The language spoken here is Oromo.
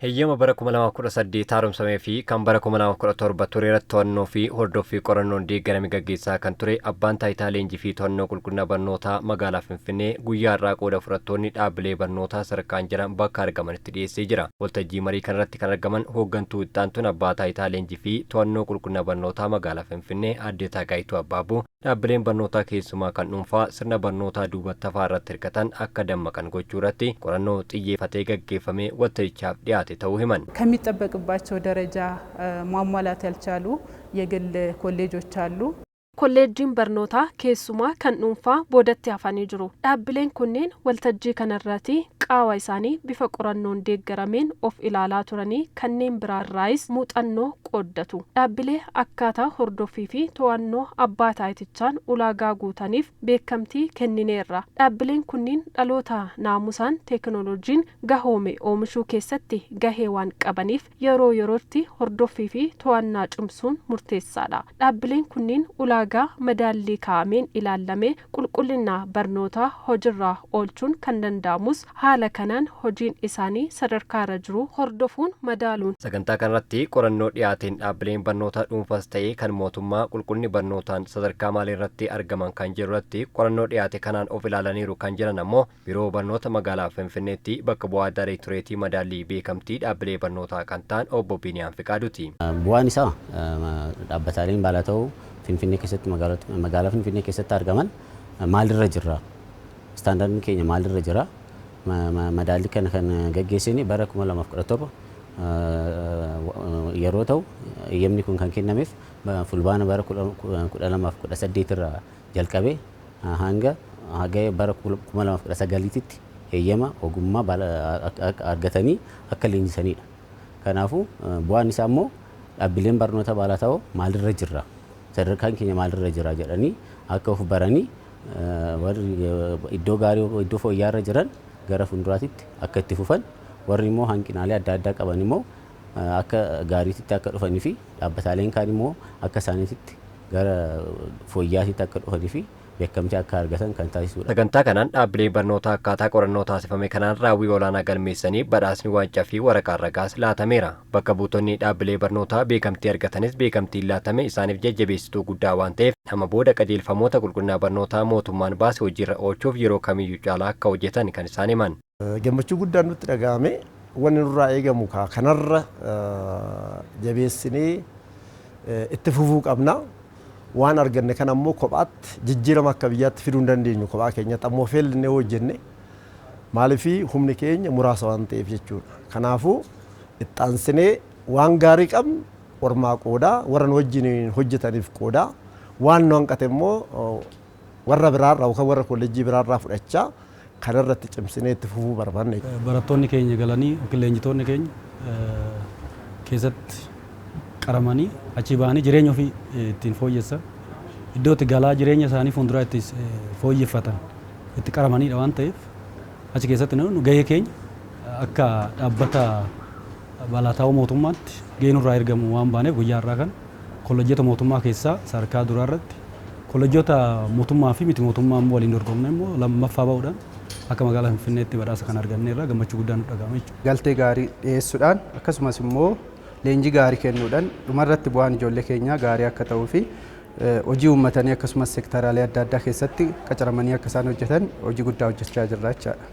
Heeyyama bara 2018 haaromsamee fi kan bara 2017 ture to'annoo fi hordoffii qorannoon deeggarame gaggeessaa kan ture abbaan taayitaa leenjii fi to'annoo qulqullina barnootaa magaalaa Finfinnee guyyaa irraa qooda fudhattoonni dhaabbilee barnootaa sadarkaan jiran bakka argamanitti dhiyeessee jira. Waltajjii marii kanarratti kan argaman hooggantuu ittaantuun abbaa taayitaa leenjii fi to'annoo qulqullina barnootaa magaalaa Finfinnee Aadde Taagaayituu Abbaabuu dhaabbileen barnootaa keessumaa kan dhuunfaa sirna barnootaa duubatti hafaa irratti hirkatan akka dammaqan gochuu irratti qorannoo xiyyeeffatee gaggeeffamee waltajjichaaf dhiyaate ta'uu himan ከሚጠበቅባቸው ደረጃ ማሟላት ያልቻሉ የግል ኮሌጆች አሉ። ኮሌጅን በርኖታ ኬሱማ ከን ዱንፋ ቦደት ያፋኒ ጅሩ ዳብሌን ኩኒን ወልተጂ ከነራቲ ቃዋ ኢሳኒ ቢፈ ቆራኖን ደገራሜን ኦፍ ኢላላ ቱረኒ ከኔን ብራራይስ ሙጠኖ ቆደቱ ዳብሌ አካታ ሆርዶፊፊ ተዋኖ አባታ አይትቻን ኡላጋ ጉታኒፍ ቤከምቲ ከኒኔራ ዳብሌን ኩኒን ዳሎታ ናሙሳን ቴክኖሎጂን ጋሆሜ ኦምሹ ኬሰቲ ጋሄዋን ቀበኒፍ የሮ የሮርቲ ሆርዶፊፊ ተዋና ጭምሱን ሙርቴሳዳ ዳብሌን ኩኒን ኡላ መዳሊ ካሜን ኢላለሜ ቁልቁልና በርኖታ ሆጅራ ኦልቹን ከንደንዳሙስ ሀለ ከናን ሆጂን ኢሳኒ ሰደርካ ረጅሩ ሆርዶፉን መዳሉን ሰገንታ ከንረቲ ቆረኖ ዲያቴን ዳብሌን በርኖታ ዱንፋስ ተዬ ከን ሞቱማ ቁልቁልኒ በርኖታን ሰደርካ ማሌረቲ አርገማን ካንጅረቲ ቆረኖ ዲያቴ ከናን ኦፍ ኢላለኒሩ ካንጅረን አሞ ቢሮ በርኖታ መጋላ ፍንፍኔቲ በከ ቡዋ ዳይሬክቶሬቲ መዳሊ ቤከምቲ ዳብሌ በርኖታ ካንታን ኦቦ ቢኒያን ፍቃዱቲ ቡዋኒሳ ዳበታሊን ባላተው Finfinnee keessatti magaalaa Finfinnee keessatti argaman maalirra jira standardin keenya maalirra jira madaalli kana kan gaggeessine bara 2017 yeroo ta'u eeyyamni kun kan kennameef fulbaana bara 2018 irraa jalqabee hanga bara 2019 tti eeyyama ogummaa argatanii akka leenjisanidha. Kanaafuu bu'aan isaa immoo dhaabbileen barnoota baalata'oo maalirra jira sadarkaan keenya maalirra jira jedhanii akka of baranii warri iddoo gaarii iddoo fooyya'aarra jiran gara fuulduraatti akka itti fufan warri immoo hanqinaalee adda addaa qaban immoo akka gaariitti akka dhufanii fi dhaabbataaleen kaan immoo akka isaaniitti gara fooyya'aatti akka dhufanii fi beekamtii akka argatan kan taasisudha. Sagantaa kanaan dhaabbilee barnootaa akkaataa qorannoo taasifame kanaan raawwii olaanaa galmeessanii badhaasni waancaa fi waraqaa ragaas laatameera. Bakka buutonni dhaabbilee barnootaa beekamtii argatanis beekamtiin laatame isaaniif jajjabeessituu guddaa waan ta'eef nama booda qajeelfamoota qulqullina barnootaa mootummaan baase hojiirra oolchuuf yeroo kamiyyuu caalaa akka hojjetan kan isaan himan. Gammachuu guddaan nutti dhaga'ame wanni nurraa eegamu kanarra jabeessinee itti fufuu qabna. waan arganne kan ammoo kophaatti jijjiirama akka biyyaatti fiduu hin dandeenyu kophaa keenyatti ammoo feellinee hojjenne maaliifii humni keenya muraasa waan ta'eef jechuudha. Kanaafuu ittaansinee waan gaarii qabnu ormaa qoodaa warra nu wajjin hojjetaniif qoodaa waan nu hanqate immoo warra biraarraa yookaan warra kolleejjii biraarraa fudhachaa kanarratti cimsinee itti fufuu barbaanne. Barattoonni keenya galanii leenjitoonni keenya keessatti qaramanii achi ba'anii jireenya ofii ittiin fooyyessan iddoo itti galaa jireenya isaanii fuulduraa itti fooyyeffatan itti qaramanidha waan ta'eef achi keessatti nu gahee keenya akka dhaabbata balaataa'oo mootummaatti gahee nurraa ergamu waan baaneef guyyaa irraa kan kolleejjota mootummaa keessaa sadarkaa duraa irratti kolleejjota mootummaa fi miti mootummaa immoo waliin dorgomne immoo lammaffaa ba'uudhaan akka magaalaa Finfinneetti badhaasa kan arganne irraa gammachuu guddaan nu dhaga'ama jechuudha. Galtee gaarii dhiyeessuudhaan akkasumas immoo leenjii gaarii kennuudhaan dhumarratti bu'aan ijoollee keenyaa gaarii akka ta'uu fi hojii uummatanii akkasumas seektaraalee adda addaa keessatti qacaramanii akka isaan hojjetan hojii guddaa hojjechaa jirra jechaadha.